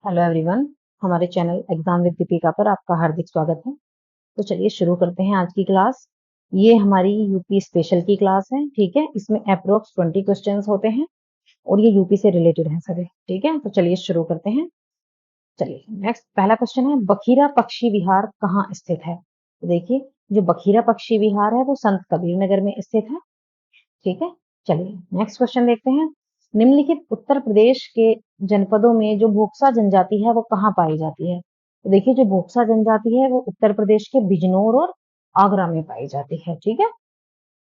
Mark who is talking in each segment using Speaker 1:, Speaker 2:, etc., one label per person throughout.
Speaker 1: Hello everyone, हमारे channel exam with Deepika पर आपका हार्दिक स्वागत है। तो चलिए शुरू करते हैं आज की क्लास। ये हमारी यूपी स्पेशल की क्लास है, ठीक है। इसमें अप्रोक्स 20 क्वेश्चंस होते हैं और ये यूपी से रिलेटेड हैं सभी, ठीक है। तो चलिए शुरू करते हैं। चलिए नेक्स्ट पहला क्वेश्चन है, बखीरा पक्षी विहार कहाँ स्थित है? तो देखिए, जो बखीरा पक्षी विहार है वो संत कबीर नगर में स्थित है, ठीक है। चलिए नेक्स्ट क्वेश्चन देखते हैं, निम्नलिखित उत्तर प्रदेश के जनपदों में जो भोक्सा जनजाति है वो कहाँ पाई जाती है? तो देखिए, जो भोक्सा जनजाति है वो उत्तर प्रदेश के बिजनौर और आगरा में पाई जाती है, ठीक है।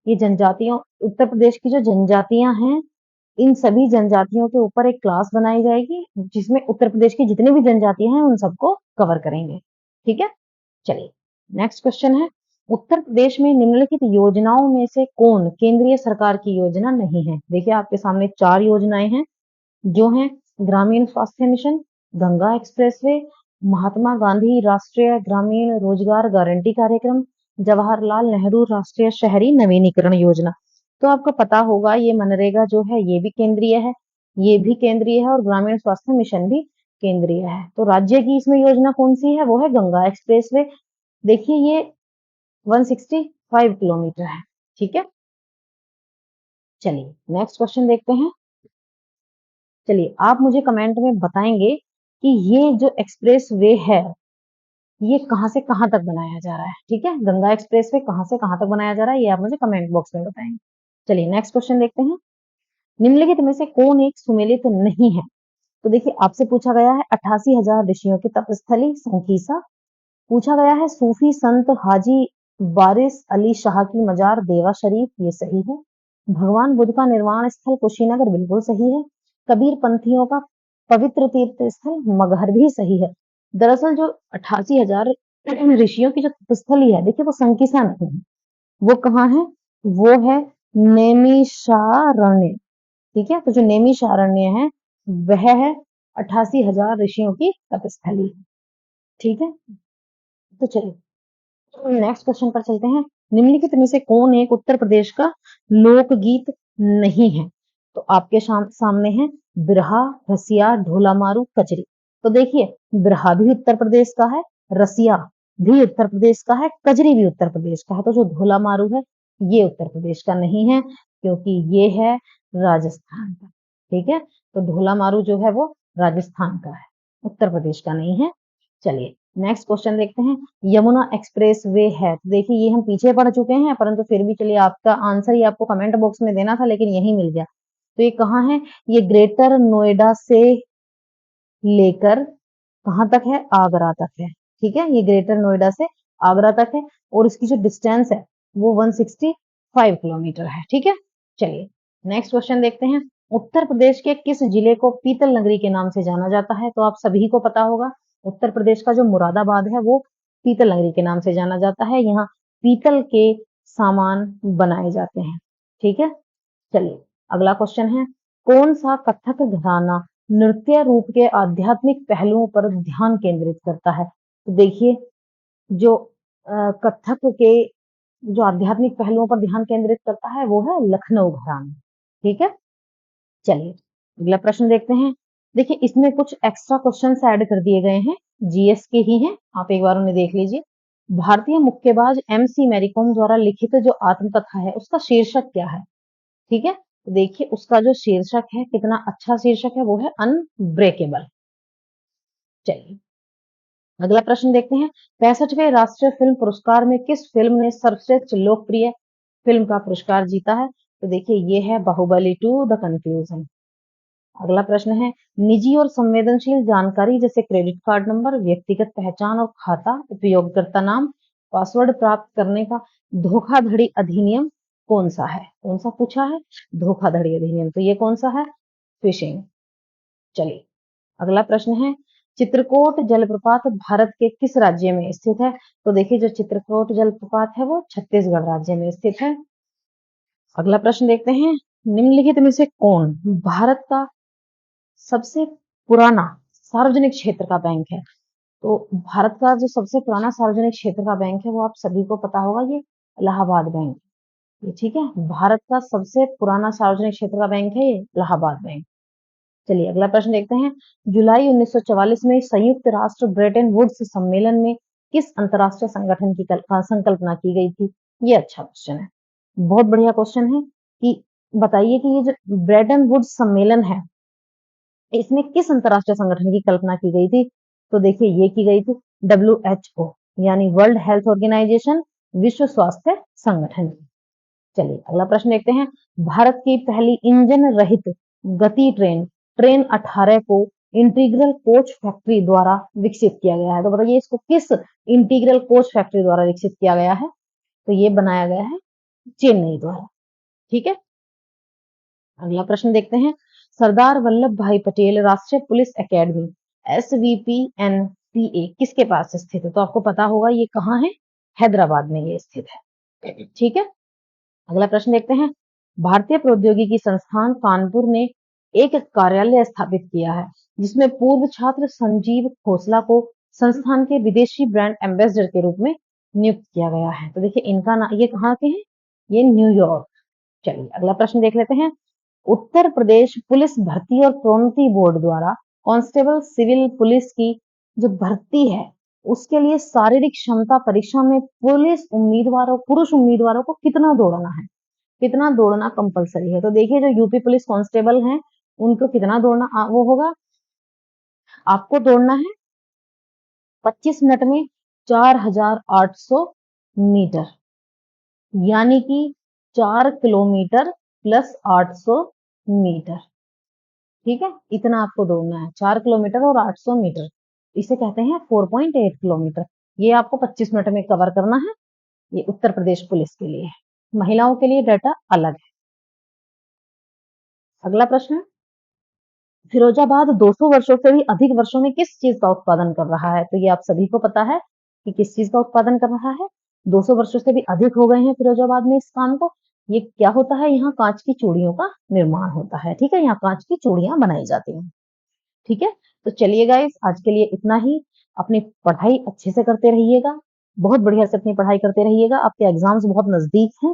Speaker 1: ये जनजातियों, उत्तर प्रदेश की जो जनजातियां हैं, इन सभी जनजातियों के ऊपर एक क्लास बनाई जाएगी जिसमें उत्तर प्रदेश की जितनी भी जनजातियां हैं उन सबको कवर करेंगे, ठीक है। चलिए नेक्स्ट क्वेश्चन है, उत्तर प्रदेश में निम्नलिखित योजनाओं में से कौन केंद्रीय सरकार की योजना नहीं है? देखिए, आपके सामने 4 योजनाएं हैं जो हैं, ग्रामीण स्वास्थ्य मिशन, गंगा एक्सप्रेसवे, महात्मा गांधी राष्ट्रीय ग्रामीण रोजगार गारंटी कार्यक्रम, जवाहरलाल नेहरू राष्ट्रीय शहरी नवीनीकरण योजना। तो आपको पता होगा ये मनरेगा जो है ये भी केंद्रीय है, ये भी केंद्रीय है और ग्रामीण स्वास्थ्य मिशन भी केंद्रीय है। तो राज्य की इसमें योजना कौन सी है? वो है गंगा एक्सप्रेसवे। देखिए, ये 165 किलोमीटर है, ठीक है। चलिए नेक्स्ट क्वेश्चन देखते हैं। चलिए आप मुझे कमेंट में बताएंगे कि ये जो एक्सप्रेस वे है ये कहां से कहां तक बनाया जा रहा है, ठीक है। गंगा एक्सप्रेस वे कहां से कहां तक बनाया जा रहा है ये आप मुझे कमेंट बॉक्स में बताएंगे। चलिए नेक्स्ट क्वेश्चन देखते हैं, निम्नलिखित में से कौन एक सुमेलित नहीं है? तो देखिए, आपसे पूछा गया है 88,000 ऋषियों की तपस्थली संकीसा, पूछा गया है सूफी संत हाजी वारिस अली शाह की मजार देवा शरीफ, ये सही है। भगवान बुद्ध का निर्वाण स्थल कुशीनगर, बिल्कुल सही है। कबीर पंथियों का पवित्र तीर्थ स्थल मगहर, भी सही है। दरअसल जो 88,000 ऋषियों की जो तपस्थली है, देखिए वो संकिसा नहीं है, वो कहाँ है? वो है नैमिषारण्य, ठीक है। तो जो नैमिषारण्य है वह है 88,000 ऋषियों की तपस्थली, ठीक है। तो चलिए नेक्स्ट क्वेश्चन पर चलते हैं, निम्नलिखित में से कौन एक उत्तर प्रदेश का लोकगीत नहीं है? तो आपके सामने है बिरहा, रसिया, ढोला मारू, कजरी। तो देखिए, बिरहा भी उत्तर प्रदेश का है, रसिया भी उत्तर प्रदेश का है, कजरी भी उत्तर प्रदेश का है। तो जो ढोला मारू है ये उत्तर प्रदेश का नहीं है क्योंकि ये है राजस्थान का, ठीक है। तो ढोला मारू जो है वो राजस्थान का है, उत्तर प्रदेश का नहीं है। चलिए नेक्स्ट क्वेश्चन देखते हैं, यमुना एक्सप्रेस वे है। तो देखिए, ये हम पीछे पढ़ चुके हैं परंतु फिर भी चलिए आपका आंसर ही आपको कमेंट बॉक्स में देना था लेकिन यही मिल गया। तो ये कहाँ है? ये ग्रेटर नोएडा से लेकर कहाँ तक है? आगरा तक है, ठीक है। ये ग्रेटर नोएडा से आगरा तक है और इसकी जो डिस्टेंस है वो 165 किलोमीटर है, ठीक है। चलिए नेक्स्ट क्वेश्चन देखते हैं, उत्तर प्रदेश के किस जिले को पीतल नगरी के नाम से जाना जाता है? तो आप सभी को पता होगा, उत्तर प्रदेश का जो मुरादाबाद है वो पीतल नगरी के नाम से जाना जाता है। यहाँ पीतल के सामान बनाए जाते हैं, ठीक है। चलिए अगला क्वेश्चन है, कौन सा कथक घराना नृत्य रूप के आध्यात्मिक पहलुओं पर ध्यान केंद्रित करता है? तो देखिए, जो कथक के जो आध्यात्मिक पहलुओं पर ध्यान केंद्रित करता है वो है लखनऊ घराना, ठीक है। चलिए अगला प्रश्न देखते हैं, देखिए इसमें कुछ एक्स्ट्रा क्वेश्चंस ऐड कर दिए गए हैं, जीएस के ही हैं, आप एक बार उन्हें देख लीजिए। भारतीय मुक्केबाज एमसी मैरीकॉम द्वारा लिखित जो आत्मकथा है उसका शीर्षक क्या है? ठीक है, तो देखिए उसका जो शीर्षक है, कितना अच्छा शीर्षक है, वो है अनब्रेकेबल। चलिए अगला प्रश्न देखते हैं, 65वें राष्ट्रीय फिल्म पुरस्कार में किस फिल्म ने सर्वश्रेष्ठ लोकप्रिय फिल्म का पुरस्कार जीता है? तो देखिए ये है बाहुबली 2 द कंक्लूजन। अगला प्रश्न है, निजी और संवेदनशील जानकारी जैसे क्रेडिट कार्ड नंबर, व्यक्तिगत पहचान और खाता, उपयोगकर्ता नाम, पासवर्ड प्राप्त करने का धोखाधड़ी अधिनियम कौन सा है? कौन सा पूछा है? धोखाधड़ी अधिनियम। तो ये कौन सा है? फिशिंग। चलिए अगला प्रश्न है, चित्रकूट जलप्रपात भारत के किस राज्य में स्थित है? तो देखिए जो चित्रकूट जलप्रपात है वो छत्तीसगढ़ राज्य में स्थित है। अगला प्रश्न देखते हैं, निम्नलिखित में से कौन भारत का सबसे पुराना सार्वजनिक क्षेत्र का बैंक है? तो भारत का जो सबसे पुराना सार्वजनिक क्षेत्र का बैंक है वो आप सभी को पता होगा, ये इलाहाबाद बैंक, ये ठीक है। भारत का सबसे पुराना सार्वजनिक क्षेत्र का बैंक है ये इलाहाबाद बैंक। चलिए अगला प्रश्न देखते हैं। जुलाई 1944 में संयुक्त राष्ट्र ब्रेटन वुड्स सम्मेलन में किस अंतरराष्ट्रीय संगठन की संकल्पना की गई थी? ये अच्छा क्वेश्चन है, बहुत बढ़िया क्वेश्चन है कि बताइए कि ये जो ब्रेटन वुड्स सम्मेलन है, इसमें किस अंतरराष्ट्रीय संगठन की कल्पना की गई थी? तो देखिए ये की गई थी WHO यानी वर्ल्ड हेल्थ ऑर्गेनाइजेशन, विश्व स्वास्थ्य संगठन। चलिए अगला प्रश्न देखते हैं। भारत की पहली इंजन रहित गति ट्रेन 18 को इंटीग्रल कोच फैक्ट्री द्वारा विकसित किया गया है। तो बताइए इसको किस इंटीग्रल कोच फैक्ट्री द्वारा विकसित किया गया है? तो ये बनाया गया है चेन्नई द्वारा। ठीक है, अगला प्रश्न देखते हैं। सरदार वल्लभ भाई पटेल राष्ट्रीय पुलिस एकेडमी SVPNPA किसके पास स्थित है? तो आपको पता होगा ये कहाँ है, हैदराबाद में ये स्थित है। ठीक है, अगला प्रश्न देखते हैं। भारतीय प्रौद्योगिकी संस्थान कानपुर ने एक कार्यालय स्थापित किया है जिसमें पूर्व छात्र संजीव खोसला को संस्थान के विदेशी ब्रांड एम्बेसडर के रूप में नियुक्त किया गया है। तो देखिए इनका नाम, ये कहाँ के हैं, ये न्यूयॉर्क। चलिए अगला प्रश्न देख लेते हैं। उत्तर प्रदेश पुलिस भर्ती और प्रोन्नति बोर्ड द्वारा कांस्टेबल सिविल पुलिस की जो भर्ती है उसके लिए शारीरिक क्षमता परीक्षा में पुरुष उम्मीदवारों को कितना दौड़ना है, कितना दौड़ना कंपलसरी है? तो देखिए जो यूपी पुलिस कांस्टेबल हैं उनको कितना दौड़ना वो होगा, आपको दौड़ना है 25 मिनट में 4800 मीटर, यानी कि 4 किलोमीटर प्लस 800 मीटर। ठीक है, इतना आपको दौड़ना है, 4 किलोमीटर और 800 मीटर, इसे कहते हैं 4.8 किलोमीटर। ये आपको 25 मिनट में कवर करना है। ये उत्तर प्रदेश पुलिस के लिए है, महिलाओं के लिए डाटा अलग है। अगला प्रश्न, फिरोजाबाद 200 वर्षों से भी अधिक वर्षों में किस चीज का उत्पादन कर रहा है? तो ये आप सभी को पता है कि किस चीज का उत्पादन कर रहा है। 200 वर्षों से भी अधिक हो गए हैं फिरोजाबाद में इस काम को। ये क्या होता है, यहाँ कांच की चूड़ियों का निर्माण होता है। ठीक है, यहाँ कांच की चूड़ियां बनाई जाती हैं। ठीक है, तो चलिए गाइस आज के लिए इतना ही। अपनी पढ़ाई अच्छे से करते रहिएगा, बहुत बढ़िया से अपनी पढ़ाई करते रहिएगा, आपके एग्जाम्स बहुत नजदीक हैं।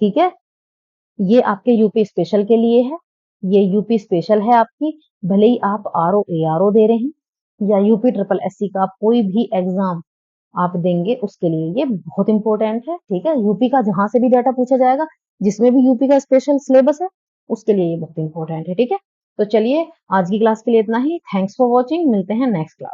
Speaker 1: ठीक है, ये आपके यूपी स्पेशल के लिए है, ये यूपी स्पेशल है आपकी, भले ही आप RO ARO दे रहे हैं या यूपी SSC का कोई भी एग्जाम आप देंगे उसके लिए ये बहुत इंपॉर्टेंट है। ठीक है, यूपी का जहां से भी डाटा पूछा जाएगा, जिसमें भी यूपी का स्पेशल सिलेबस है, उसके लिए ये बहुत इंपॉर्टेंट है। ठीक है, तो चलिए आज की क्लास के लिए इतना ही। थैंक्स फॉर वॉचिंग, मिलते हैं नेक्स्ट क्लास।